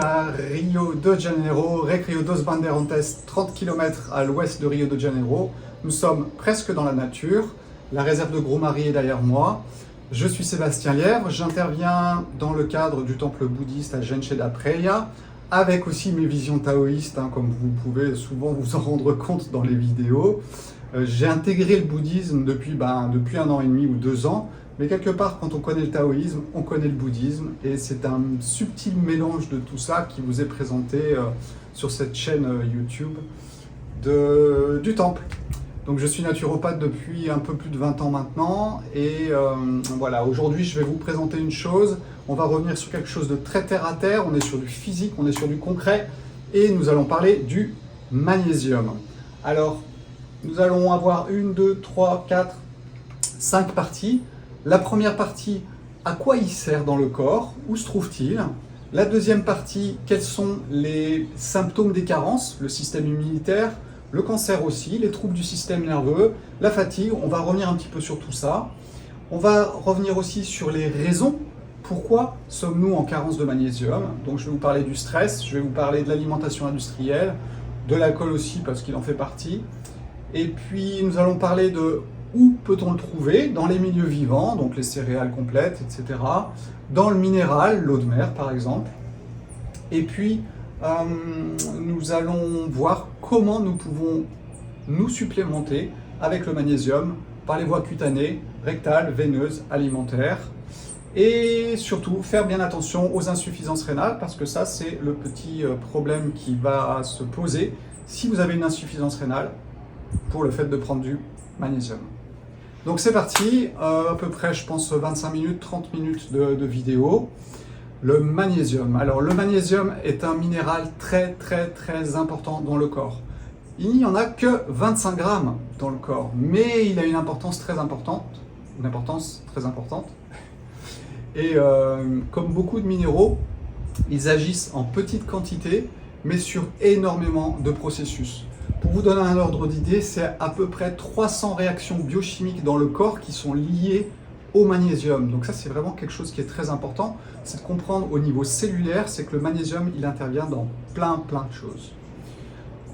à Rio de Janeiro, Recreio dos Bandeirantes, 30 km à l'ouest de Rio de Janeiro. Nous sommes presque dans la nature, la réserve de Grumari est derrière moi. Je suis Sébastien Lièvre, j'interviens dans le cadre du temple bouddhiste à Gente da Praia, avec aussi mes visions taoïstes, comme vous pouvez souvent vous en rendre compte dans les vidéos. J'ai intégré le bouddhisme depuis 1 an et demi ou 2 ans, mais quelque part, quand on connaît le taoïsme, on connaît le bouddhisme, et c'est un subtil mélange de tout ça qui vous est présenté sur cette chaîne YouTube du temple. Donc je suis naturopathe depuis un peu plus de 20 ans maintenant, et voilà, aujourd'hui je vais vous présenter une chose. On va revenir sur quelque chose de très terre à terre, on est sur du physique, on est sur du concret, et nous allons parler du magnésium. Alors, nous allons avoir 1, 2, 3, 4, 5 parties. La première partie, à quoi il sert dans le corps? Où se trouve-t-il? La deuxième partie, quels sont les symptômes des carences? Le système immunitaire, le cancer aussi, les troubles du système nerveux, la fatigue. On va revenir un petit peu sur tout ça. On va revenir aussi sur les raisons. Pourquoi sommes-nous en carence de magnésium? Donc je vais vous parler du stress, je vais vous parler de l'alimentation industrielle, de l'alcool aussi parce qu'il en fait partie. Et puis nous allons parler de où peut-on le trouver? Dans les milieux vivants, donc les céréales complètes, etc. Dans le minéral, l'eau de mer par exemple. Et puis nous allons voir comment nous pouvons nous supplémenter avec le magnésium par les voies cutanées, rectales, veineuses, alimentaires. Et surtout, faire bien attention aux insuffisances rénales, parce que ça, c'est le petit problème qui va se poser si vous avez une insuffisance rénale pour le fait de prendre du magnésium. Donc c'est parti, à peu près, je pense, 25 minutes, 30 minutes de vidéo. Le magnésium. Alors, le magnésium est un minéral très important dans le corps. Il n'y en a que 25 grammes dans le corps, mais il a une importance très importante. Et comme beaucoup de minéraux, ils agissent en petite quantité, mais sur énormément de processus. Pour vous donner un ordre d'idée, c'est à peu près 300 réactions biochimiques dans le corps qui sont liées au magnésium. Donc ça, c'est vraiment quelque chose qui est très important. C'est de comprendre au niveau cellulaire, c'est que le magnésium, il intervient dans plein de choses.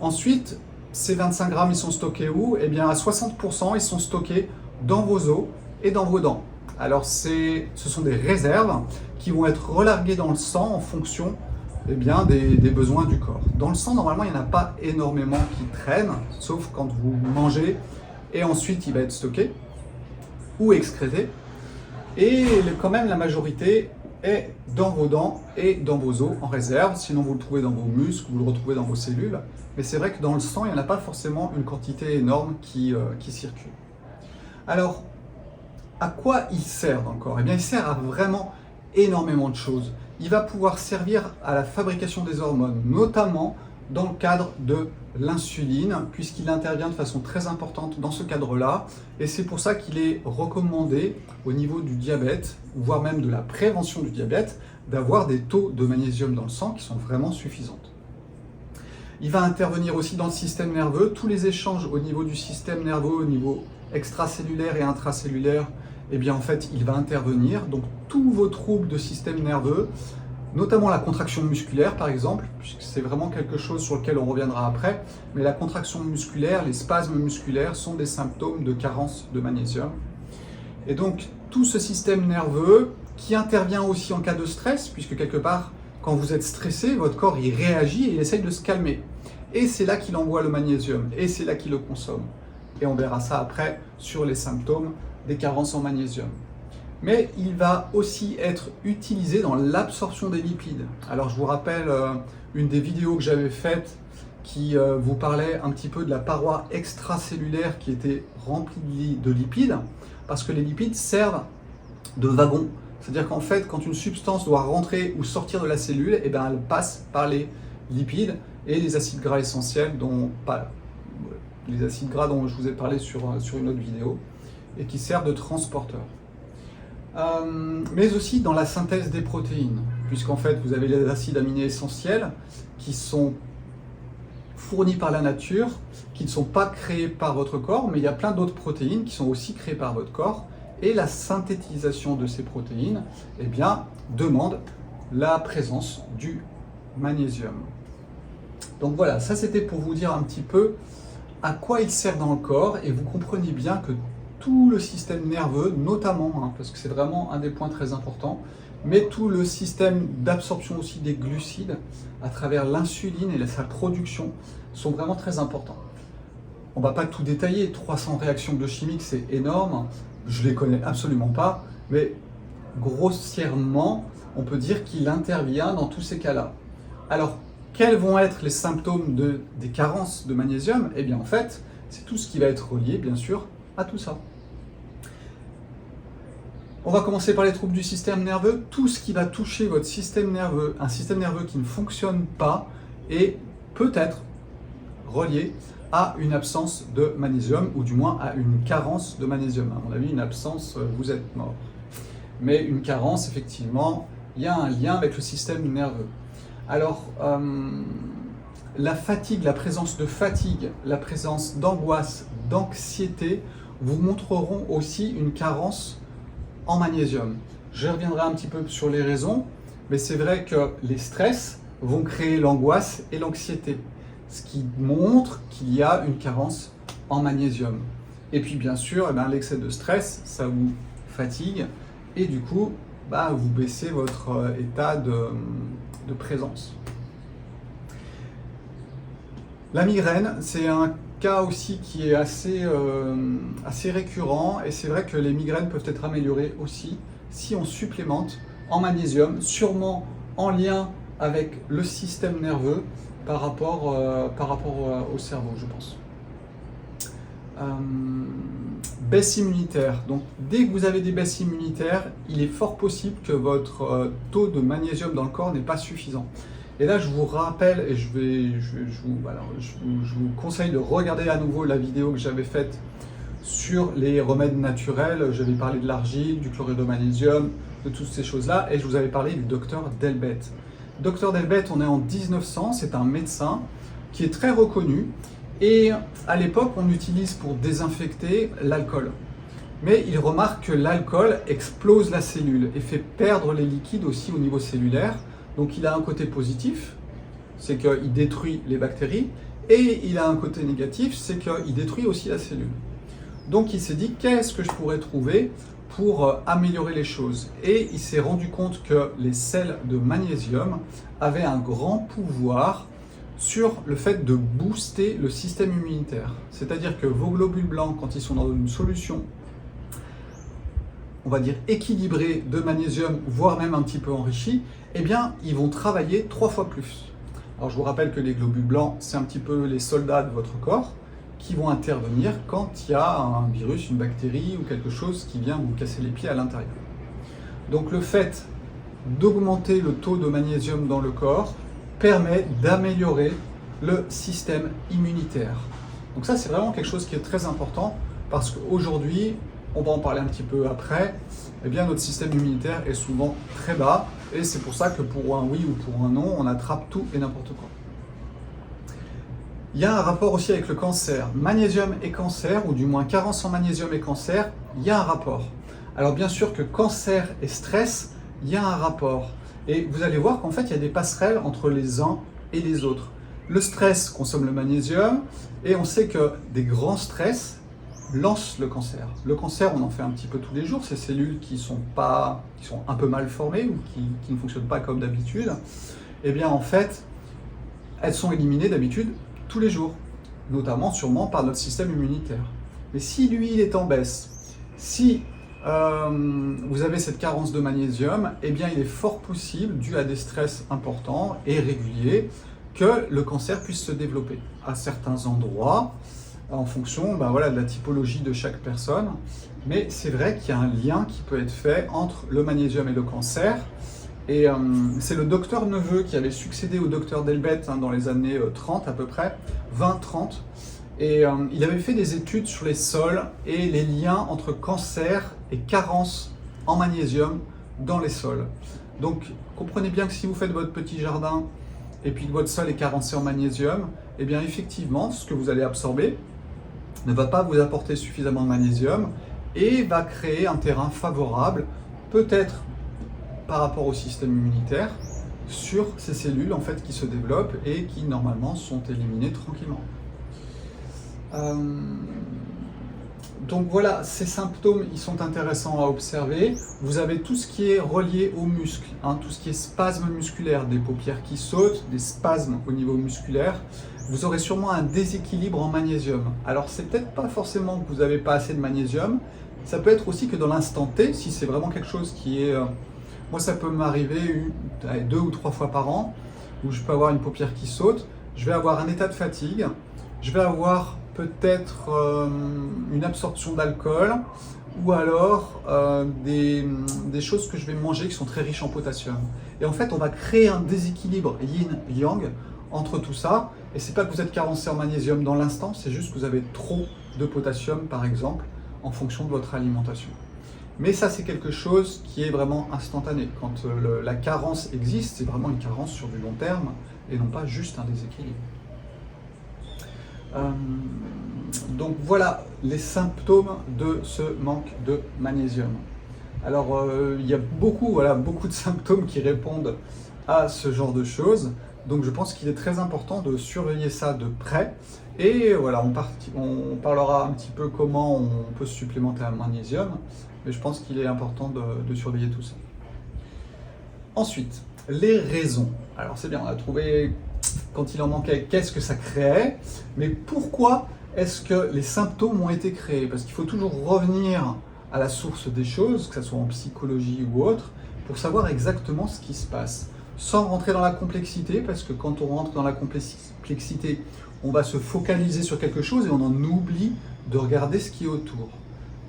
Ensuite, ces 25 grammes, ils sont stockés où? Eh bien, à 60%, ils sont stockés dans vos os et dans vos dents. Alors, ce sont des réserves qui vont être relarguées dans le sang en fonction des besoins du corps. Dans le sang, normalement, il n'y en a pas énormément qui traînent, sauf quand vous mangez, et ensuite, il va être stocké ou excrété. Et quand même, la majorité est dans vos dents et dans vos os en réserve. Sinon, vous le trouvez dans vos muscles, vous le retrouvez dans vos cellules. Mais c'est vrai que dans le sang, il n'y en a pas forcément une quantité énorme qui circule. Alors, à quoi il sert dans le corps? Eh bien, il sert à vraiment énormément de choses. Il va pouvoir servir à la fabrication des hormones, notamment dans le cadre de l'insuline, puisqu'il intervient de façon très importante dans ce cadre-là. Et c'est pour ça qu'il est recommandé au niveau du diabète, voire même de la prévention du diabète, d'avoir des taux de magnésium dans le sang qui sont vraiment suffisants. Il va intervenir aussi dans le système nerveux. Tous les échanges au niveau du système nerveux, au niveau extracellulaire et intracellulaire, eh bien en fait, il va intervenir. Donc tous vos troubles de système nerveux, notamment la contraction musculaire par exemple, puisque c'est vraiment quelque chose sur lequel on reviendra après, mais la contraction musculaire, les spasmes musculaires sont des symptômes de carence de magnésium. Et donc tout ce système nerveux qui intervient aussi en cas de stress, puisque quelque part, quand vous êtes stressé, votre corps il réagit et il essaye de se calmer. Et c'est là qu'il envoie le magnésium, et c'est là qu'il le consomme. Et on verra ça après sur les symptômes des carences en magnésium. Mais il va aussi être utilisé dans l'absorption des lipides. Alors je vous rappelle une des vidéos que j'avais faites qui vous parlait un petit peu de la paroi extracellulaire qui était remplie de lipides, parce que les lipides servent de wagon. C'est-à-dire qu'en fait, quand une substance doit rentrer ou sortir de la cellule, eh bien, elle passe par les lipides et les acides gras essentiels, les acides gras dont je vous ai parlé sur une autre vidéo, et qui servent de transporteurs. Mais aussi dans la synthèse des protéines, puisqu'en fait vous avez les acides aminés essentiels qui sont fournis par la nature, qui ne sont pas créés par votre corps, mais il y a plein d'autres protéines qui sont aussi créées par votre corps, et la synthétisation de ces protéines demande la présence du magnésium. Donc voilà, ça c'était pour vous dire un petit peu à quoi il sert dans le corps, et vous comprenez bien que tout le système nerveux, notamment, parce que c'est vraiment un des points très importants, mais tout le système d'absorption aussi des glucides à travers l'insuline et sa production sont vraiment très importants. On ne va pas tout détailler, 300 réactions biochimiques c'est énorme, je ne les connais absolument pas, mais grossièrement on peut dire qu'il intervient dans tous ces cas-là. Alors, quels vont être les symptômes des carences de magnésium? Eh bien en fait, c'est tout ce qui va être relié bien sûr à tout ça. On va commencer par les troubles du système nerveux. Tout ce qui va toucher votre système nerveux, un système nerveux qui ne fonctionne pas, est peut-être relié à une absence de magnésium, ou du moins à une carence de magnésium. À mon avis, une absence, vous êtes mort. Mais une carence, effectivement, il y a un lien avec le système nerveux. Alors, la fatigue, la présence de fatigue, la présence d'angoisse, d'anxiété, vous montreront aussi une carence en magnésium. Je reviendrai un petit peu sur les raisons, mais c'est vrai que les stress vont créer l'angoisse et l'anxiété, ce qui montre qu'il y a une carence en magnésium. Et puis bien sûr, l'excès de stress, ça vous fatigue, et du coup, vous baissez votre état de présence. La migraine, c'est un cas aussi qui est assez récurrent, et c'est vrai que les migraines peuvent être améliorées aussi si on supplémente en magnésium, sûrement en lien avec le système nerveux par rapport au cerveau, je pense. Baisse immunitaire. Donc, dès que vous avez des baisses immunitaires, il est fort possible que votre taux de magnésium dans le corps n'est pas suffisant. Et là, je vous rappelle, et je vous conseille de regarder à nouveau la vidéo que j'avais faite sur les remèdes naturels. J'avais parlé de l'argile, du chlorure de magnésium, de toutes ces choses-là, et je vous avais parlé du docteur Delbet. Docteur Delbet, on est en 1900, c'est un médecin qui est très reconnu, et à l'époque, on utilise pour désinfecter l'alcool. Mais il remarque que l'alcool explose la cellule et fait perdre les liquides aussi au niveau cellulaire. Donc il a un côté positif, c'est qu'il détruit les bactéries, et il a un côté négatif, c'est qu'il détruit aussi la cellule. Donc il s'est dit, qu'est-ce que je pourrais trouver pour améliorer les choses? Et il s'est rendu compte que les sels de magnésium avaient un grand pouvoir sur le fait de booster le système immunitaire. C'est-à-dire que vos globules blancs, quand ils sont dans une solution, on va dire équilibrée de magnésium, voire même un petit peu enrichie, eh bien, ils vont travailler 3 fois plus. Alors, je vous rappelle que les globules blancs, c'est un petit peu les soldats de votre corps qui vont intervenir quand il y a un virus, une bactérie ou quelque chose qui vient vous casser les pieds à l'intérieur. Donc, le fait d'augmenter le taux de magnésium dans le corps permet d'améliorer le système immunitaire. Donc ça, c'est vraiment quelque chose qui est très important, parce qu'aujourd'hui, on va en parler un petit peu après, eh bien notre système immunitaire est souvent très bas, et c'est pour ça que pour un oui ou pour un non, on attrape tout et n'importe quoi. Il y a un rapport aussi avec le cancer. Magnésium et cancer, ou du moins carence en magnésium et cancer, il y a un rapport. Alors bien sûr que cancer et stress, il y a un rapport. Et vous allez voir qu'en fait, il y a des passerelles entre les uns et les autres. Le stress consomme le magnésium, et on sait que des grands stress lancent le cancer. Le cancer, on en fait un petit peu tous les jours, ces cellules qui sont un peu mal formées ou qui ne fonctionnent pas comme d'habitude, eh bien en fait, elles sont éliminées d'habitude tous les jours, notamment sûrement par notre système immunitaire. Mais si lui, il est en baisse, si vous avez cette carence de magnésium, eh bien il est fort possible, dû à des stress importants et réguliers, que le cancer puisse se développer à certains endroits, en fonction de la typologie de chaque personne. Mais c'est vrai qu'il y a un lien qui peut être fait entre le magnésium et le cancer. Et c'est le docteur Neveu qui avait succédé au docteur Delbet dans les années 30 à peu près, 20-30. Et il avait fait des études sur les sols et les liens entre cancer et carence en magnésium dans les sols. Donc comprenez bien que si vous faites votre petit jardin et puis que votre sol est carencé en magnésium, eh bien effectivement, ce que vous allez absorber ne va pas vous apporter suffisamment de magnésium et va créer un terrain favorable, peut-être par rapport au système immunitaire, sur ces cellules en fait qui se développent et qui normalement sont éliminées tranquillement. Donc voilà, ces symptômes, ils sont intéressants à observer. Vous avez tout ce qui est relié aux muscles, tout ce qui est spasmes musculaires, des paupières qui sautent, des spasmes au niveau musculaire. Vous aurez sûrement un déséquilibre en magnésium. Alors c'est peut-être pas forcément que vous n'avez pas assez de magnésium, ça peut être aussi que dans l'instant T, si c'est vraiment quelque chose qui est... moi ça peut m'arriver 2 ou 3 fois par an, où je peux avoir une paupière qui saute, je vais avoir un état de fatigue, je vais avoir peut-être une absorption d'alcool, ou alors des choses que je vais manger qui sont très riches en potassium. Et en fait, on va créer un déséquilibre yin-yang entre tout ça, et c'est pas que vous êtes carencé en magnésium dans l'instant, c'est juste que vous avez trop de potassium, par exemple, en fonction de votre alimentation. Mais ça, c'est quelque chose qui est vraiment instantané. Quand la carence existe, c'est vraiment une carence sur du long terme, et non pas juste un déséquilibre. Donc voilà les symptômes de ce manque de magnésium. Alors il y a beaucoup de symptômes qui répondent à ce genre de choses. Donc je pense qu'il est très important de surveiller ça de près. Et voilà, on parlera un petit peu comment on peut se supplémenter en magnésium. Mais je pense qu'il est important de surveiller tout ça. Ensuite, les raisons. Alors c'est bien, on a trouvé quand il en manquait, qu'est-ce que ça créait, mais pourquoi est-ce que les symptômes ont été créés? Parce qu'il faut toujours revenir à la source des choses, que ce soit en psychologie ou autre, pour savoir exactement ce qui se passe. Sans rentrer dans la complexité, parce que quand on rentre dans la complexité, on va se focaliser sur quelque chose et on en oublie de regarder ce qui est autour.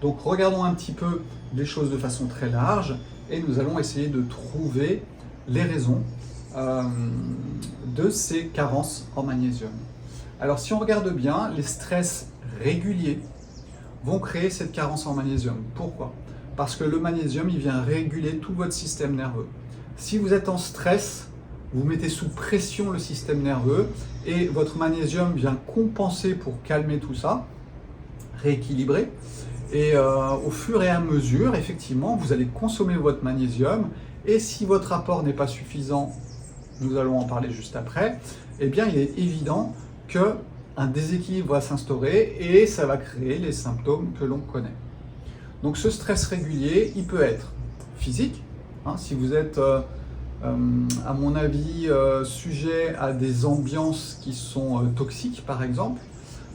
Donc regardons un petit peu les choses de façon très large et nous allons essayer de trouver les raisons de ces carences en magnésium. Alors si on regarde bien, les stress réguliers vont créer cette carence en magnésium. Pourquoi? Parce que le magnésium, il vient réguler tout votre système nerveux. Si vous êtes en stress, vous mettez sous pression le système nerveux et votre magnésium vient compenser pour calmer tout ça, rééquilibrer. Et au fur et à mesure, effectivement, vous allez consommer votre magnésium et si votre apport n'est pas suffisant, nous allons en parler juste après, eh bien il est évident qu'un déséquilibre va s'instaurer et ça va créer les symptômes que l'on connaît. Donc ce stress régulier, il peut être physique, si vous êtes, à mon avis, sujet à des ambiances qui sont toxiques par exemple,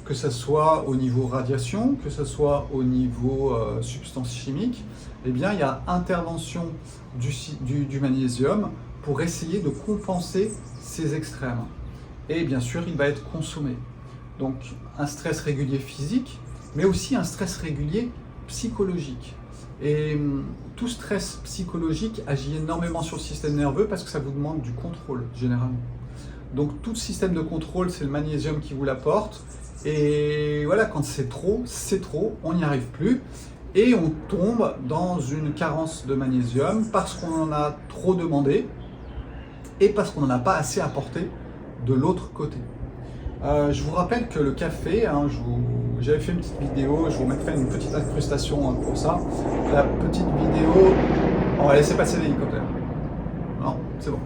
que ce soit au niveau radiation, que ce soit au niveau substances chimiques, eh bien il y a intervention du magnésium pour essayer de compenser ces extrêmes. Et bien sûr, il va être consommé. Donc un stress régulier physique, mais aussi un stress régulier psychologique. Et tout stress psychologique agit énormément sur le système nerveux parce que ça vous demande du contrôle, généralement. Donc tout système de contrôle, c'est le magnésium qui vous l'apporte. Et voilà, quand c'est trop, on n'y arrive plus. Et on tombe dans une carence de magnésium parce qu'on en a trop demandé et parce qu'on n'en a pas assez apporté de l'autre côté. Je vous rappelle que le café, j'avais fait une petite vidéo, je vous mettrai une petite incrustation pour ça. La petite vidéo, on va laisser passer l'hélicoptère. Non, c'est bon.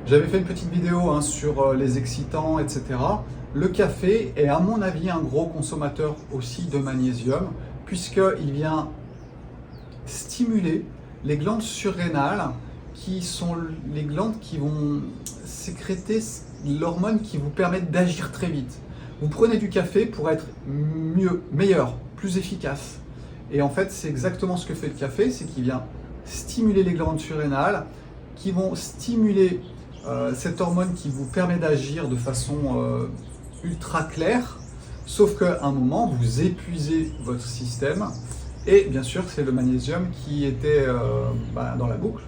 J'avais fait une petite vidéo sur les excitants, etc. Le café est à mon avis un gros consommateur aussi de magnésium, puisqu'il vient stimuler les glandes surrénales, qui sont les glandes qui vont sécréter l'hormone qui vous permet d'agir très vite. Vous prenez du café pour être meilleur, plus efficace. Et en fait, c'est exactement ce que fait le café, c'est qu'il vient stimuler les glandes surrénales, qui vont stimuler cette hormone qui vous permet d'agir de façon ultra claire, sauf qu'à un moment, vous épuisez votre système, et bien sûr, c'est le magnésium qui était dans la boucle,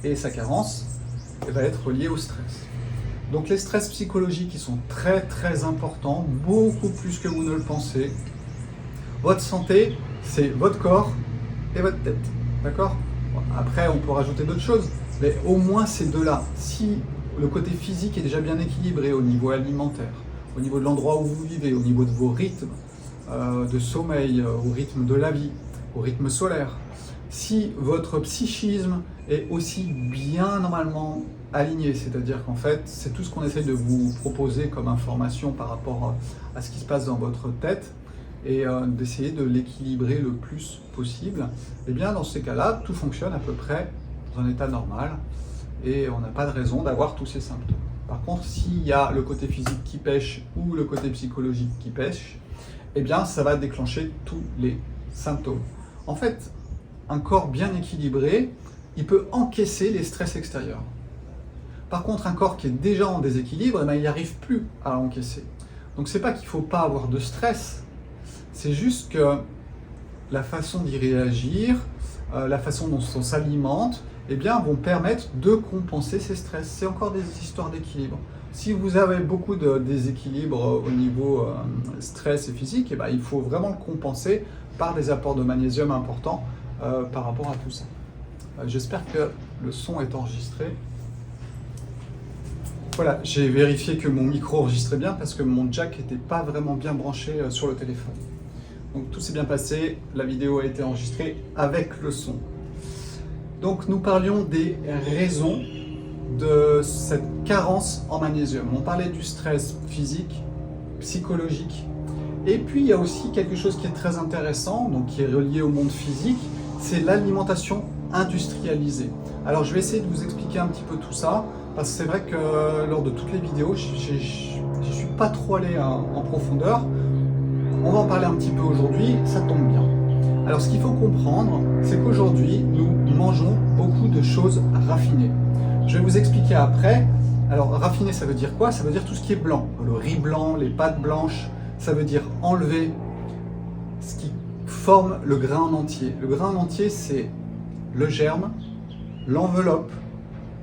et sa carence va être liée au stress. Donc les stress psychologiques, ils sont très très importants, beaucoup plus que vous ne le pensez. Votre santé, c'est votre corps et votre tête, d'accord? Après, on peut rajouter d'autres choses, mais au moins ces deux-là. Si le côté physique est déjà bien équilibré au niveau alimentaire, au niveau de l'endroit où vous vivez, au niveau de vos rythmes de sommeil, au rythme de la vie, au rythme solaire, si votre psychisme est aussi bien normalement aligné, c'est-à-dire qu'en fait, c'est tout ce qu'on essaie de vous proposer comme information par rapport à ce qui se passe dans votre tête, et d'essayer de l'équilibrer le plus possible, et bien dans ces cas-là, tout fonctionne à peu près dans un état normal, et on n'a pas de raison d'avoir tous ces symptômes. Par contre, s'il y a le côté physique qui pêche ou le côté psychologique qui pêche, eh bien ça va déclencher tous les symptômes. En fait, un corps bien équilibré, il peut encaisser les stress extérieurs. Par contre, un corps qui est déjà en déséquilibre, eh bien, il n'arrive plus à l'encaisser. Donc c'est pas qu'il ne faut pas avoir de stress, c'est juste que la façon d'y réagir, la façon dont on s'alimente, eh bien, vont permettre de compenser ces stress. C'est encore des histoires d'équilibre. Si vous avez beaucoup de déséquilibre au niveau stress et physique, eh bien, il faut vraiment le compenser par des apports de magnésium importants par rapport à tout ça. J'espère que le son est enregistré. Voilà, j'ai vérifié que mon micro enregistrait bien parce que mon jack n'était pas vraiment bien branché sur le téléphone. Donc tout s'est bien passé, la vidéo a été enregistrée avec le son. Donc nous parlions des raisons de cette carence en magnésium. On parlait du stress physique, psychologique, et puis il y a aussi quelque chose qui est très intéressant, donc qui est relié au monde physique, c'est l'alimentation industrialisée. Alors je vais essayer de vous expliquer un petit peu tout ça, parce que c'est vrai que lors de toutes les vidéos, je ne suis pas trop allé en profondeur. On va en parler un petit peu aujourd'hui, ça tombe bien. Alors ce qu'il faut comprendre, c'est qu'aujourd'hui, nous mangeons beaucoup de choses raffinées. Je vais vous expliquer après. Alors raffiné, ça veut dire quoi? Ça veut dire tout ce qui est blanc. Le riz blanc, les pâtes blanches, ça veut dire enlever ce qui forme le grain en entier. Le grain en entier, c'est le germe, l'enveloppe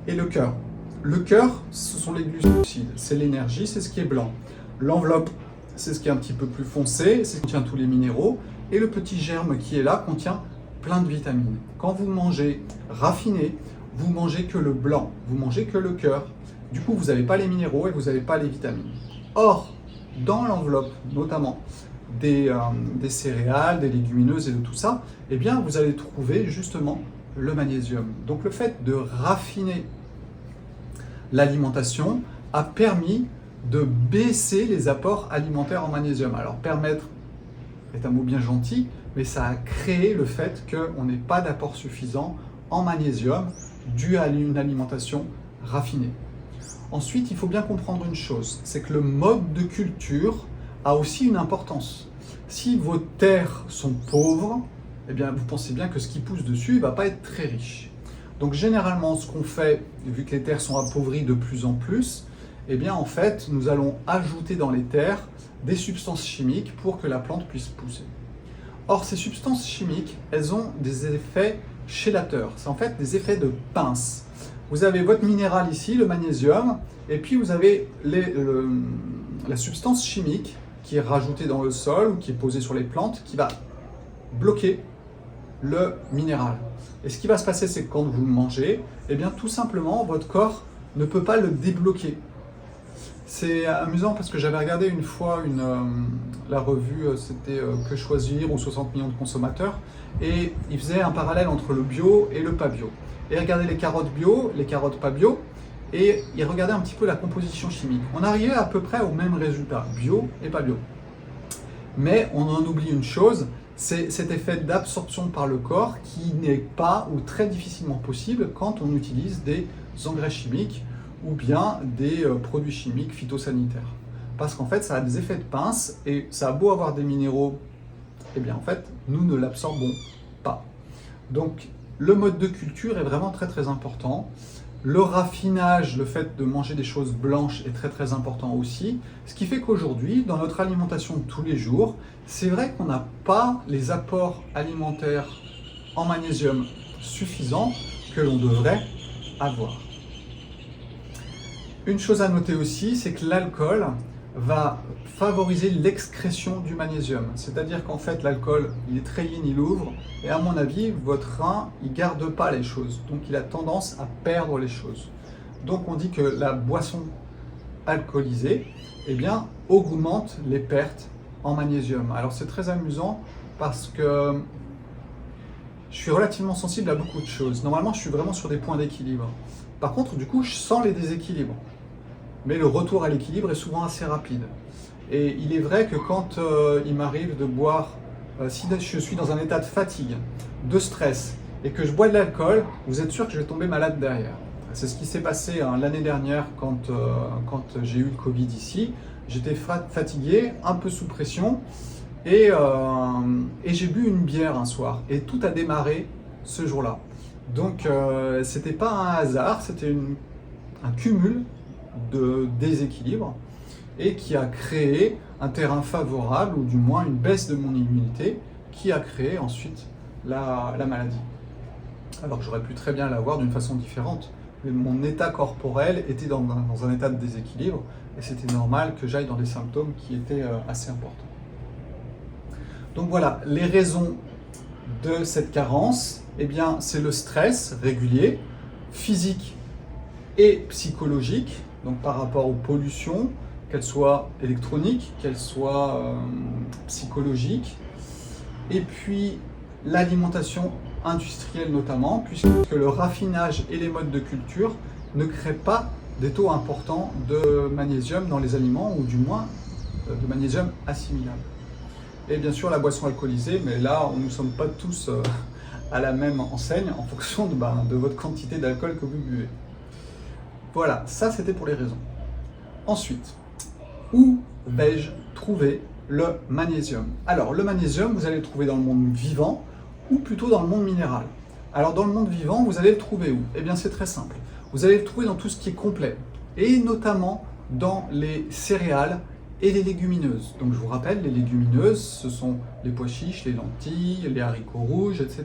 et le cœur. Le cœur, ce sont les glucides, c'est l'énergie, c'est ce qui est blanc. L'enveloppe, c'est ce qui est un petit peu plus foncé, c'est ce qui contient tous les minéraux. Et le petit germe qui est là contient plein de vitamines. Quand vous mangez raffiné, vous mangez que le blanc, vous mangez que le cœur. Du coup, vous n'avez pas les minéraux et vous n'avez pas les vitamines. Or, dans l'enveloppe, notamment des céréales, des légumineuses et de tout ça, eh bien, vous allez trouver justement le magnésium. Donc, le fait de raffiner l'alimentation a permis de baisser les apports alimentaires en magnésium. Alors, permettre est un mot bien gentil, mais ça a créé le fait qu'on n'ait pas d'apport suffisant en magnésium dû à une alimentation raffinée. Ensuite, il faut bien comprendre une chose, c'est que le mode de culture a aussi une importance. Si vos terres sont pauvres, eh bien, vous pensez bien que ce qui pousse dessus ne va pas être très riche. Donc généralement, ce qu'on fait, vu que les terres sont appauvries de plus en plus, eh bien en fait, nous allons ajouter dans les terres des substances chimiques pour que la plante puisse pousser. Or, ces substances chimiques, elles ont des effets chélateurs. C'est en fait des effets de pince. Vous avez votre minéral ici, le magnésium, et puis vous avez la substance chimique qui est rajoutée dans le sol ou qui est posée sur les plantes qui va bloquer le minéral. Et ce qui va se passer, c'est que quand vous le mangez, eh bien tout simplement, votre corps ne peut pas le débloquer. C'est amusant parce que j'avais regardé une fois la revue, c'était Que choisir ou 60 millions de consommateurs, et il faisait un parallèle entre le bio et le pas bio. Et regardez les carottes bio, les carottes pas bio, et il regardait un petit peu la composition chimique. On arrivait à peu près au même résultat, bio et pas bio. Mais on en oublie une chose, c'est cet effet d'absorption par le corps qui n'est pas ou très difficilement possible quand on utilise des engrais chimiques ou bien des produits chimiques phytosanitaires. Parce qu'en fait, ça a des effets de pince et ça a beau avoir des minéraux, eh bien en fait, nous ne l'absorbons pas. Donc, le mode de culture est vraiment très très important. Le raffinage, le fait de manger des choses blanches est très très important aussi. Ce qui fait qu'aujourd'hui, dans notre alimentation de tous les jours, c'est vrai qu'on n'a pas les apports alimentaires en magnésium suffisants que l'on devrait avoir. Une chose à noter aussi, c'est que l'alcool va favoriser l'excrétion du magnésium. C'est-à-dire qu'en fait, l'alcool, il est très yin, il ouvre, et à mon avis, votre rein, il ne garde pas les choses. Donc, il a tendance à perdre les choses. Donc, on dit que la boisson alcoolisée, eh bien, augmente les pertes en magnésium. Alors, c'est très amusant parce que je suis relativement sensible à beaucoup de choses. Normalement, je suis vraiment sur des points d'équilibre. Par contre, du coup, je sens les déséquilibres. Mais le retour à l'équilibre est souvent assez rapide. Et il est vrai que quand il m'arrive de boire, si je suis dans un état de fatigue, de stress, et que je bois de l'alcool, vous êtes sûr que je vais tomber malade derrière. C'est ce qui s'est passé l'année dernière quand j'ai eu le Covid ici. J'étais fatigué, un peu sous pression, et j'ai bu une bière un soir. Et tout a démarré ce jour-là. Donc c'était pas un hasard, c'était un cumul de déséquilibre et qui a créé un terrain favorable, ou du moins une baisse de mon immunité, qui a créé ensuite la maladie. Alors que j'aurais pu très bien l'avoir d'une façon différente. Mais mon état corporel était dans un état de déséquilibre et c'était normal que j'aille dans des symptômes qui étaient assez importants. Donc voilà, les raisons de cette carence, eh bien, c'est le stress régulier, physique et psychologique, donc par rapport aux pollutions, qu'elles soient électroniques, qu'elles soient psychologiques, et puis l'alimentation industrielle notamment, puisque le raffinage et les modes de culture ne créent pas des taux importants de magnésium dans les aliments, ou du moins de magnésium assimilable. Et bien sûr la boisson alcoolisée, mais là nous ne sommes pas tous à la même enseigne en fonction de votre quantité d'alcool que vous buvez. Voilà, ça c'était pour les raisons. Ensuite, où vais-je trouver le magnésium? Alors le magnésium, vous allez le trouver dans le monde vivant, ou plutôt dans le monde minéral. Alors dans le monde vivant, vous allez le trouver où? Eh bien c'est très simple. Vous allez le trouver dans tout ce qui est complet, et notamment dans les céréales et les légumineuses. Donc je vous rappelle, les légumineuses, ce sont les pois chiches, les lentilles, les haricots rouges, etc.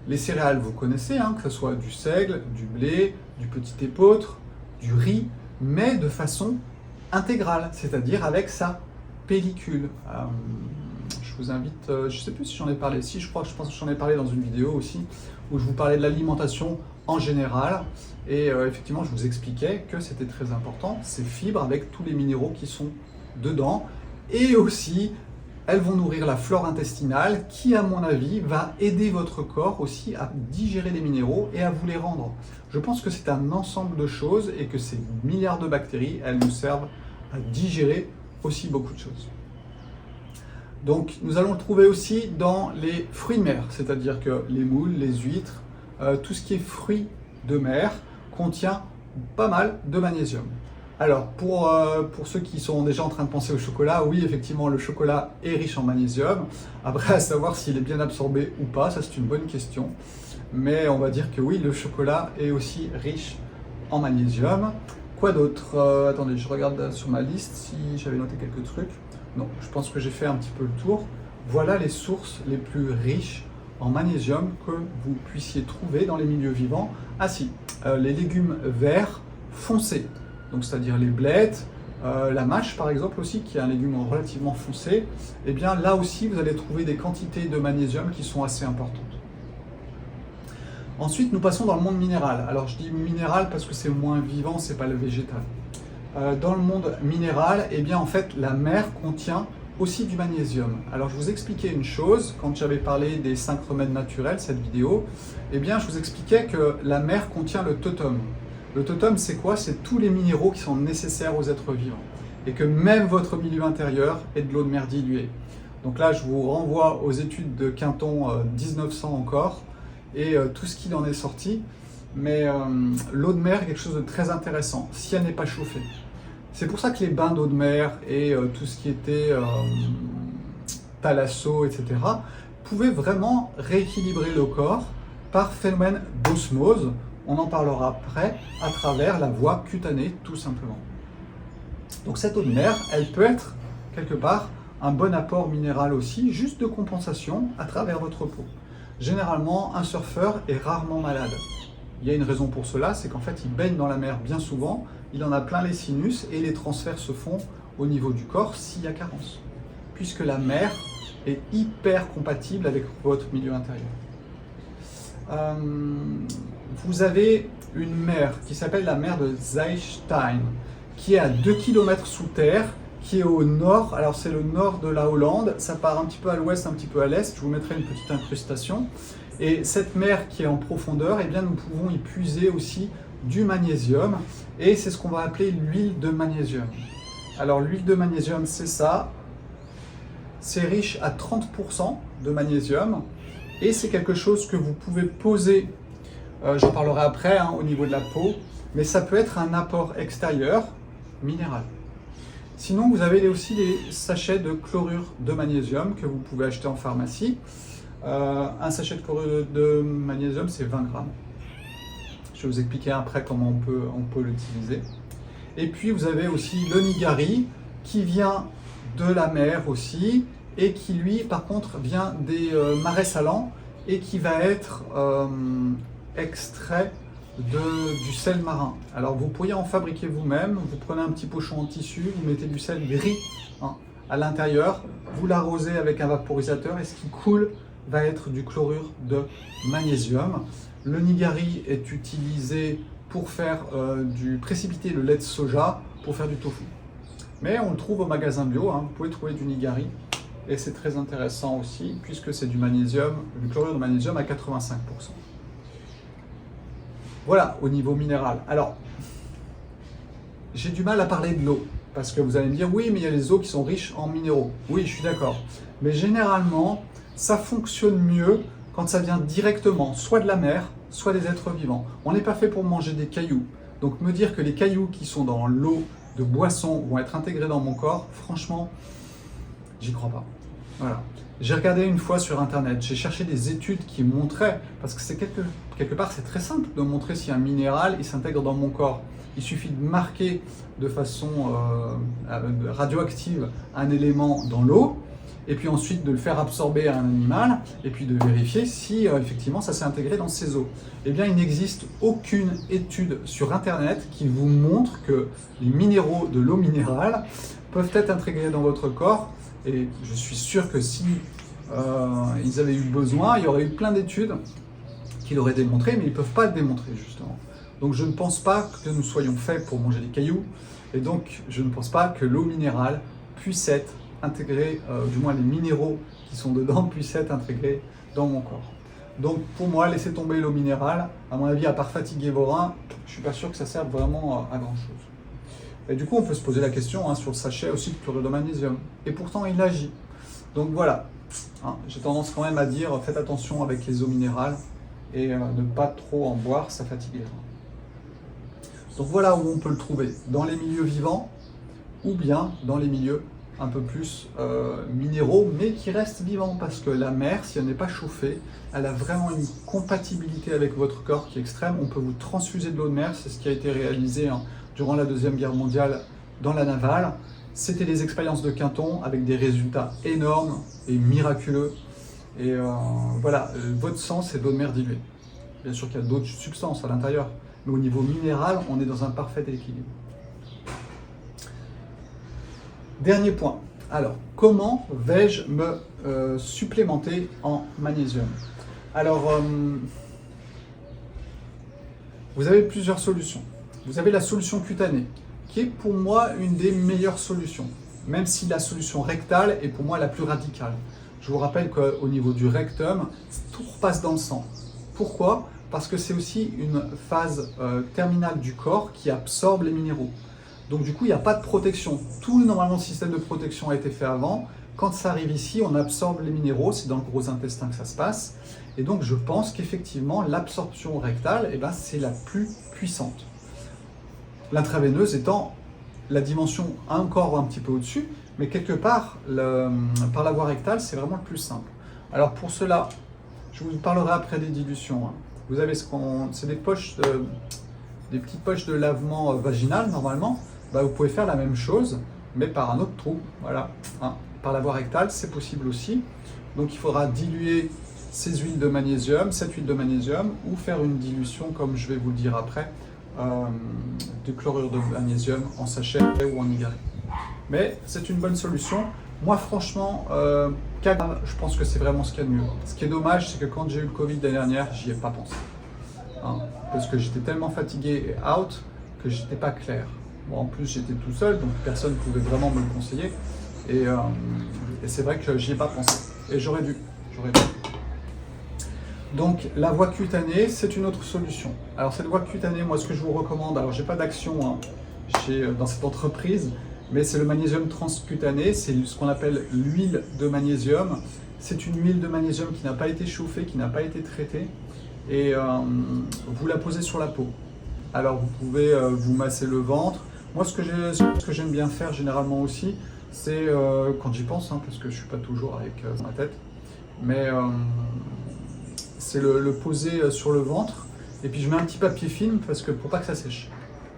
Les céréales, vous connaissez, que ce soit du seigle, du blé, du petit épeautre, du riz, mais de façon intégrale, c'est-à-dire avec sa pellicule. Je vous invite, je ne sais plus si j'en ai parlé, si je pense que j'en ai parlé dans une vidéo aussi, où je vous parlais de l'alimentation en général, et effectivement je vous expliquais que c'était très important, ces fibres avec tous les minéraux qui sont dedans, et aussi elles vont nourrir la flore intestinale qui, à mon avis, va aider votre corps aussi à digérer les minéraux et à vous les rendre. Je pense que c'est un ensemble de choses et que ces milliards de bactéries, elles nous servent à digérer aussi beaucoup de choses. Donc nous allons le trouver aussi dans les fruits de mer, c'est-à-dire que les moules, les huîtres, tout ce qui est fruits de mer contient pas mal de magnésium. Alors pour ceux qui sont déjà en train de penser au chocolat, oui effectivement le chocolat est riche en magnésium. Après à savoir s'il est bien absorbé ou pas, ça c'est une bonne question. Mais on va dire que oui, le chocolat est aussi riche en magnésium. Quoi d'autre? Attendez, je regarde sur ma liste si j'avais noté quelques trucs. Non, je pense que j'ai fait un petit peu le tour. Voilà les sources les plus riches en magnésium que vous puissiez trouver dans les milieux vivants. Ah si, les légumes verts foncés, donc c'est-à-dire les blettes, la mâche par exemple aussi, qui est un légume relativement foncé. Et bien là aussi, vous allez trouver des quantités de magnésium qui sont assez importantes. Ensuite, nous passons dans le monde minéral. Alors je dis minéral parce que c'est moins vivant, c'est pas le végétal. Dans le monde minéral, eh bien en fait la mer contient aussi du magnésium. Alors je vous expliquais une chose, quand j'avais parlé des 5 remèdes naturels, cette vidéo, eh bien je vous expliquais que la mer contient le totum. Le totum c'est quoi? C'est tous les minéraux qui sont nécessaires aux êtres vivants. Et que même votre milieu intérieur est de l'eau de mer diluée. Donc là je vous renvoie aux études de Quinton 1900 encore, et tout ce qui en est sorti. Mais l'eau de mer est quelque chose de très intéressant, si elle n'est pas chauffée. C'est pour ça que les bains d'eau de mer et tout ce qui était thalasso, etc., pouvaient vraiment rééquilibrer le corps par phénomène d'osmose. On en parlera après, à travers la voie cutanée, tout simplement. Donc cette eau de mer, elle peut être, quelque part, un bon apport minéral aussi, juste de compensation à travers votre peau. Généralement, un surfeur est rarement malade. Il y a une raison pour cela, c'est qu'en fait, il baigne dans la mer bien souvent, il en a plein les sinus et les transferts se font au niveau du corps s'il y a carence. Puisque la mer est hyper compatible avec votre milieu intérieur. Vous avez une mer qui s'appelle la mer de Zeilstein, qui est à 2 km sous terre, qui est au nord. Alors c'est le nord de la Hollande, ça part un petit peu à l'ouest, un petit peu à l'est, je vous mettrai une petite incrustation. Et cette mer qui est en profondeur, eh bien, nous pouvons y puiser aussi du magnésium. Et c'est ce qu'on va appeler l'huile de magnésium. Alors l'huile de magnésium, c'est ça. C'est riche à 30% de magnésium. Et c'est quelque chose que vous pouvez poser, j'en parlerai après, hein, au niveau de la peau. Mais ça peut être un apport extérieur minéral. Sinon, vous avez aussi les sachets de chlorure de magnésium que vous pouvez acheter en pharmacie. Un sachet de chlorure de magnésium, c'est 20 grammes. Je vais vous expliquer après comment on peut l'utiliser. Et puis, vous avez aussi le nigari qui vient de la mer aussi et qui, lui, par contre, vient des marais salants et qui va être extrait du sel marin. Alors vous pourriez en fabriquer vous-même, vous prenez un petit pochon en tissu, vous mettez du sel gris à l'intérieur, vous l'arrosez avec un vaporisateur et ce qui coule va être du chlorure de magnésium. Le nigari est utilisé pour faire du précipiter le lait de soja, pour faire du tofu. Mais on le trouve au magasin bio, hein, vous pouvez trouver du nigari et c'est très intéressant aussi puisque c'est du magnésium, du chlorure de magnésium à 85%. Voilà, au niveau minéral. Alors, j'ai du mal à parler de l'eau, parce que vous allez me dire, oui, mais il y a les eaux qui sont riches en minéraux. Oui, je suis d'accord. Mais généralement, ça fonctionne mieux quand ça vient directement, soit de la mer, soit des êtres vivants. On n'est pas fait pour manger des cailloux. Donc, me dire que les cailloux qui sont dans l'eau de boisson vont être intégrés dans mon corps, franchement, j'y crois pas. Voilà. J'ai regardé une fois sur internet, j'ai cherché des études qui montraient, parce que c'est quelque part c'est très simple de montrer si un minéral il s'intègre dans mon corps. Il suffit de marquer de façon radioactive un élément dans l'eau, et puis ensuite de le faire absorber à un animal, et puis de vérifier si effectivement ça s'est intégré dans ses os. Eh bien il n'existe aucune étude sur internet qui vous montre que les minéraux de l'eau minérale peuvent être intégrés dans votre corps. Et je suis sûr que si ils avaient eu besoin, il y aurait eu plein d'études qui l'auraient démontré, mais ils ne peuvent pas le démontrer justement. Donc je ne pense pas que nous soyons faits pour manger des cailloux, et donc je ne pense pas que l'eau minérale puisse être intégrée, du moins les minéraux qui sont dedans puissent être intégrés dans mon corps. Donc pour moi, laisser tomber l'eau minérale, à mon avis, à part fatiguer vos reins, je ne suis pas sûr que ça serve vraiment à grand chose. Et du coup, on peut se poser la question sur le sachet aussi de chlorure de magnésium. Et pourtant, il agit. Donc voilà, j'ai tendance quand même à dire, faites attention avec les eaux minérales et ne pas trop en boire, ça fatigue les reins. Donc voilà où on peut le trouver, dans les milieux vivants ou bien dans les milieux un peu plus minéraux, mais qui restent vivants, parce que la mer, si elle n'est pas chauffée, elle a vraiment une compatibilité avec votre corps qui est extrême. On peut vous transfuser de l'eau de mer, c'est ce qui a été réalisé durant la Deuxième Guerre mondiale dans la navale. C'était des expériences de Quinton avec des résultats énormes et miraculeux. Et voilà, votre sang, c'est de l'eau de mer diluée. Bien sûr qu'il y a d'autres substances à l'intérieur, mais au niveau minéral, on est dans un parfait équilibre. Dernier point. Alors, comment vais-je me supplémenter en magnésium? Alors, vous avez plusieurs solutions. Vous avez la solution cutanée, qui est pour moi une des meilleures solutions, même si la solution rectale est pour moi la plus radicale. Je vous rappelle qu'au niveau du rectum, tout repasse dans le sang. Pourquoi? Parce que c'est aussi une phase terminale du corps qui absorbe les minéraux. Donc du coup, il n'y a pas de protection. Tout normalement le système de protection a été fait avant. Quand ça arrive ici, on absorbe les minéraux, c'est dans le gros intestin que ça se passe. Et donc je pense qu'effectivement, l'absorption rectale, c'est la plus puissante. L'intraveineuse étant la dimension encore un petit peu au-dessus, mais quelque part, par la voie rectale, c'est vraiment le plus simple. Alors pour cela, je vous parlerai après des dilutions. Vous avez c'est des petites poches de lavement vaginal normalement. Vous pouvez faire la même chose, mais par un autre trou. Voilà, par la voie rectale, c'est possible aussi. Donc il faudra diluer ces huiles de magnésium, cette huile de magnésium, ou faire une dilution, comme je vais vous le dire après, de chlorure de magnésium en sachet ou en nigari. Mais c'est une bonne solution. Moi franchement, je pense que c'est vraiment ce qu'il y a de mieux. Ce qui est dommage, c'est que quand j'ai eu le Covid l'année dernière, j'y ai pas pensé. Parce que j'étais tellement fatigué et out que j'étais pas clair. Bon, en plus j'étais tout seul, donc personne ne pouvait vraiment me le conseiller. Et c'est vrai que j'y ai pas pensé. Et j'aurais dû. Donc la voie cutanée, c'est une autre solution. Alors cette voie cutanée, moi ce que je vous recommande, alors j'ai pas d'action dans cette entreprise, mais c'est le magnésium transcutané, c'est ce qu'on appelle l'huile de magnésium. C'est une huile de magnésium qui n'a pas été chauffée, qui n'a pas été traitée, et vous la posez sur la peau. Alors vous pouvez vous masser le ventre. Moi ce que j'aime bien faire généralement aussi, c'est quand j'y pense, parce que je suis pas toujours avec ma tête, mais c'est le poser sur le ventre, et puis je mets un petit papier film parce que pour pas que ça sèche.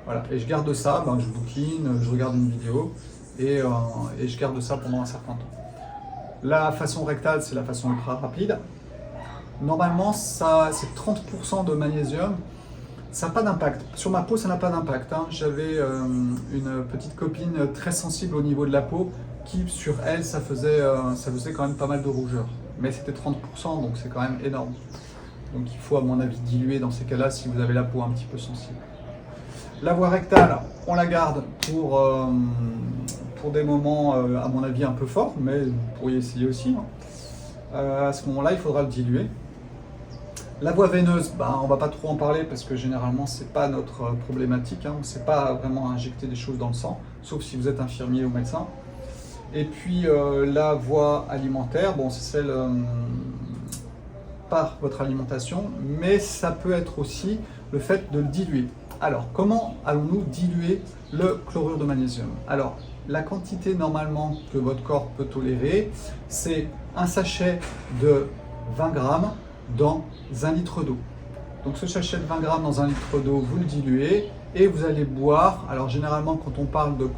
Voilà, et je garde ça, je bouquine, je regarde une vidéo, et je garde ça pendant un certain temps. La façon rectale, c'est la façon ultra rapide. Normalement, ça, c'est 30% de magnésium. Ça n'a pas d'impact. Sur ma peau, ça n'a pas d'impact. J'avais une petite copine très sensible au niveau de la peau qui, sur elle, ça faisait quand même pas mal de rougeur. Mais c'était 30%, donc c'est quand même énorme. Donc il faut, à mon avis, diluer dans ces cas-là si vous avez la peau un petit peu sensible. La voie rectale, on la garde pour des moments, à mon avis, un peu forts, mais vous pourriez essayer aussi. À ce moment-là, il faudra le diluer. La voie veineuse, on ne va pas trop en parler parce que généralement, ce n'est pas notre problématique. On ne sait pas vraiment injecter des choses dans le sang, sauf si vous êtes infirmier ou médecin. Et puis la voie alimentaire, c'est celle par votre alimentation, mais ça peut être aussi le fait de le diluer. Alors, comment allons-nous diluer le chlorure de magnésium? Alors, la quantité normalement que votre corps peut tolérer, c'est un sachet de 20 grammes dans 1 litre d'eau. Donc ce sachet de 20 grammes dans 1 litre d'eau, vous le diluez et vous allez boire. Alors généralement, quand on parle de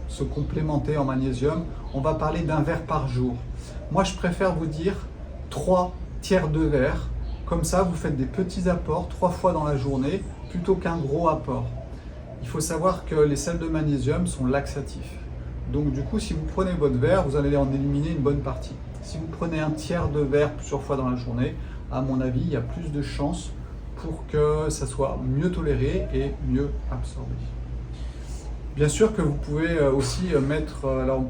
se complémenter en magnésium, on va parler d'un verre par jour. Moi, je préfère vous dire 3 tiers de verre. Comme ça, vous faites des petits apports 3 fois dans la journée plutôt qu'un gros apport. Il faut savoir que les sels de magnésium sont laxatifs. Donc du coup, si vous prenez votre verre, vous allez en éliminer une bonne partie. Si vous prenez un tiers de verre plusieurs fois dans la journée, à mon avis, il y a plus de chances pour que ça soit mieux toléré et mieux absorbé. Bien sûr que vous pouvez aussi mettre... alors,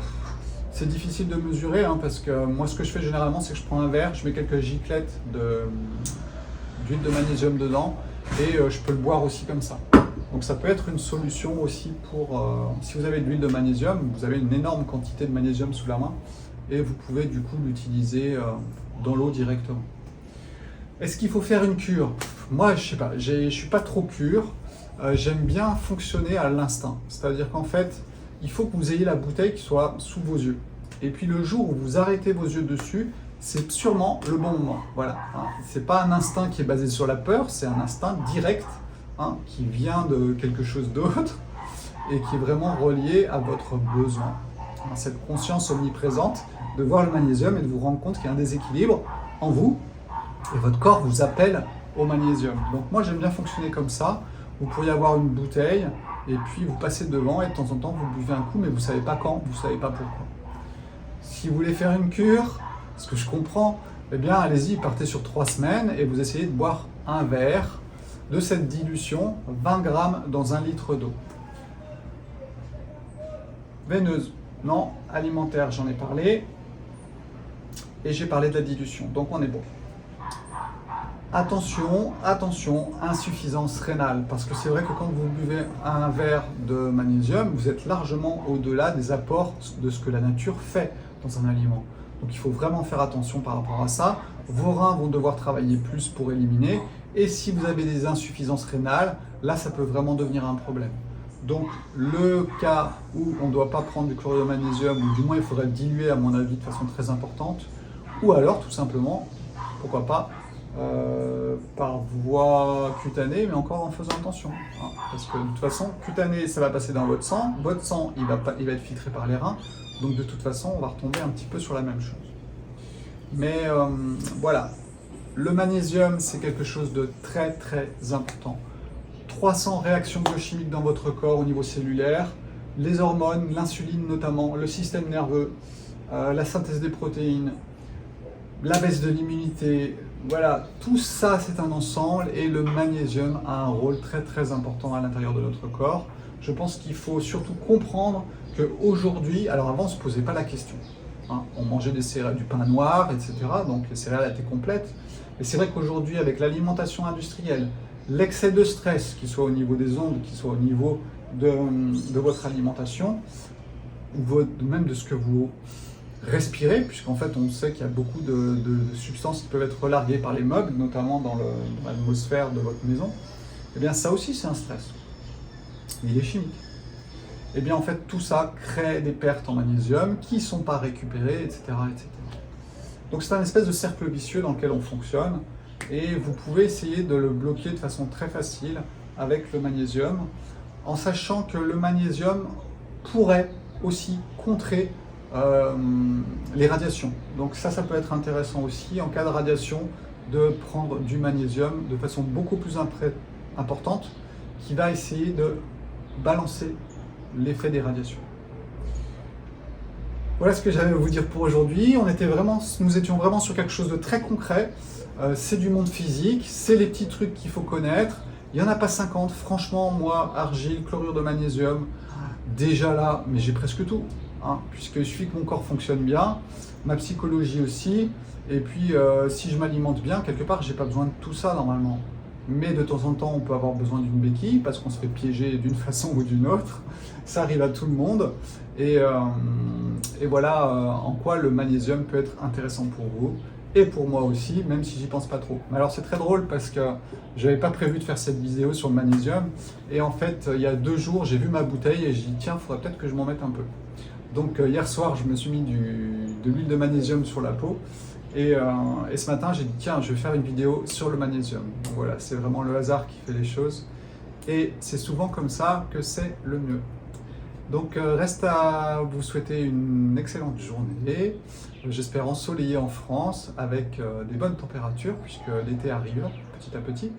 c'est difficile de mesurer parce que moi, ce que je fais généralement, c'est que je prends un verre, je mets quelques giclettes d'huile de magnésium dedans et je peux le boire aussi comme ça. Donc ça peut être une solution aussi pour... si vous avez de l'huile de magnésium, vous avez une énorme quantité de magnésium sous la main et vous pouvez du coup l'utiliser dans l'eau directement. Est-ce qu'il faut faire une cure? Moi, je sais pas, je suis pas trop cure. J'aime bien fonctionner à l'instinct. C'est-à-dire qu'en fait, il faut que vous ayez la bouteille qui soit sous vos yeux. Et puis le jour où vous arrêtez vos yeux dessus, c'est sûrement le bon moment. Voilà. C'est pas un instinct qui est basé sur la peur, c'est un instinct direct qui vient de quelque chose d'autre et qui est vraiment relié à votre besoin. Cette conscience omniprésente de voir le magnésium et de vous rendre compte qu'il y a un déséquilibre en vous et votre corps vous appelle au magnésium. Donc moi j'aime bien fonctionner comme ça. Vous pourriez avoir une bouteille et puis vous passez devant et de temps en temps vous buvez un coup, mais vous ne savez pas quand, vous ne savez pas pourquoi. Si vous voulez faire une cure, ce que je comprends, eh bien allez-y, partez sur 3 semaines et vous essayez de boire un verre de cette dilution, 20 grammes dans 1 litre d'eau. Veineuse, non. Alimentaire, j'en ai parlé. Et j'ai parlé de la dilution, donc on est bon. Attention, attention, insuffisance rénale, parce que c'est vrai que quand vous buvez un verre de magnésium, vous êtes largement au-delà des apports de ce que la nature fait dans un aliment. Donc il faut vraiment faire attention par rapport à ça. Vos reins vont devoir travailler plus pour éliminer, et si vous avez des insuffisances rénales, là ça peut vraiment devenir un problème. Donc le cas où on ne doit pas prendre du chlorure de magnésium, ou du moins il faudrait le diluer à mon avis de façon très importante, ou alors tout simplement, pourquoi pas, par voie cutanée, mais encore en faisant attention. Parce que de toute façon, cutané, ça va passer dans votre sang il va être filtré par les reins, donc de toute façon, on va retomber un petit peu sur la même chose. Mais voilà, le magnésium, c'est quelque chose de très très important. 300 réactions biochimiques dans votre corps au niveau cellulaire, les hormones, l'insuline notamment, le système nerveux, la synthèse des protéines, la baisse de l'immunité, voilà, tout ça c'est un ensemble et le magnésium a un rôle très très important à l'intérieur de notre corps. Je pense qu'il faut surtout comprendre qu'aujourd'hui, alors avant on ne se posait pas la question, on mangeait des céréales, du pain noir, etc. Donc les céréales étaient complètes, Et c'est vrai qu'aujourd'hui, avec l'alimentation industrielle, l'excès de stress, qu'il soit au niveau des ondes, qu'il soit au niveau de votre alimentation, ou même de ce que vous respirez, puisqu'en fait on sait qu'il y a beaucoup de substances qui peuvent être relarguées par les meubles, notamment dans l'atmosphère de votre maison, et bien ça aussi c'est un stress. Il est chimique. Et bien en fait tout ça crée des pertes en magnésium qui ne sont pas récupérées, etc., etc. Donc c'est un espèce de cercle vicieux dans lequel on fonctionne, et vous pouvez essayer de le bloquer de façon très facile avec le magnésium, en sachant que le magnésium pourrait aussi contrer les radiations. Donc ça peut être intéressant aussi en cas de radiation de prendre du magnésium de façon beaucoup plus importante qui va essayer de balancer l'effet des radiations. Voilà ce que j'avais à vous dire pour aujourd'hui. Nous étions vraiment sur quelque chose de très concret. C'est du monde physique, c'est les petits trucs qu'il faut connaître. Il n'y en a pas 50. Franchement, moi, argile, chlorure de magnésium, déjà là, mais j'ai presque tout. Puisqu'il suffit que mon corps fonctionne bien, ma psychologie aussi, et puis si je m'alimente bien, quelque part, j'ai pas besoin de tout ça normalement. Mais de temps en temps, on peut avoir besoin d'une béquille parce qu'on se fait piéger d'une façon ou d'une autre. Ça arrive à tout le monde. Et voilà en quoi le magnésium peut être intéressant pour vous et pour moi aussi, même si j'y pense pas trop. Mais alors c'est très drôle parce que j'avais pas prévu de faire cette vidéo sur le magnésium. Et en fait, il y a 2 jours, j'ai vu ma bouteille et j'ai dit tiens, il faudrait peut-être que je m'en mette un peu. Donc hier soir, je me suis mis de l'huile de magnésium sur la peau. Et ce matin, j'ai dit, tiens, je vais faire une vidéo sur le magnésium. Donc voilà, c'est vraiment le hasard qui fait les choses. Et c'est souvent comme ça que c'est le mieux. Donc reste à vous souhaiter une excellente journée. J'espère ensoleillée en France avec des bonnes températures, puisque l'été arrive petit à petit.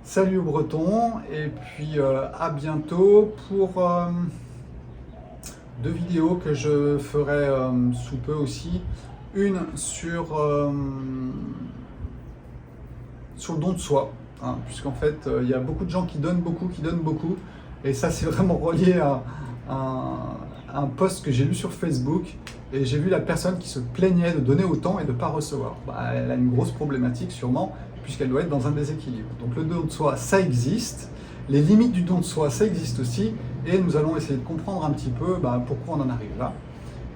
Salut aux Bretons, et puis à bientôt pour 2 vidéos que je ferai sous peu aussi. Une sur le don de soi, puisqu'en fait il y a beaucoup de gens qui donnent beaucoup, et ça c'est vraiment relié à un post que j'ai lu sur Facebook, et j'ai vu la personne qui se plaignait de donner autant et de ne pas recevoir. Elle a une grosse problématique sûrement, puisqu'elle doit être dans un déséquilibre. Donc le don de soi, ça existe, les limites du don de soi, ça existe aussi, et nous allons essayer de comprendre un petit peu pourquoi on en arrive là.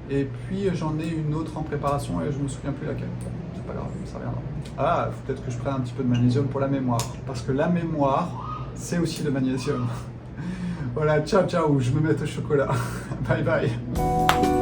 Et puis j'en ai une autre en préparation et je ne me souviens plus laquelle. C'est pas grave, ça reviendra. Ah, peut-être que je prenne un petit peu de magnésium pour la mémoire. Parce que la mémoire, c'est aussi le magnésium. Voilà, ciao ciao, je me mets au chocolat. Bye bye.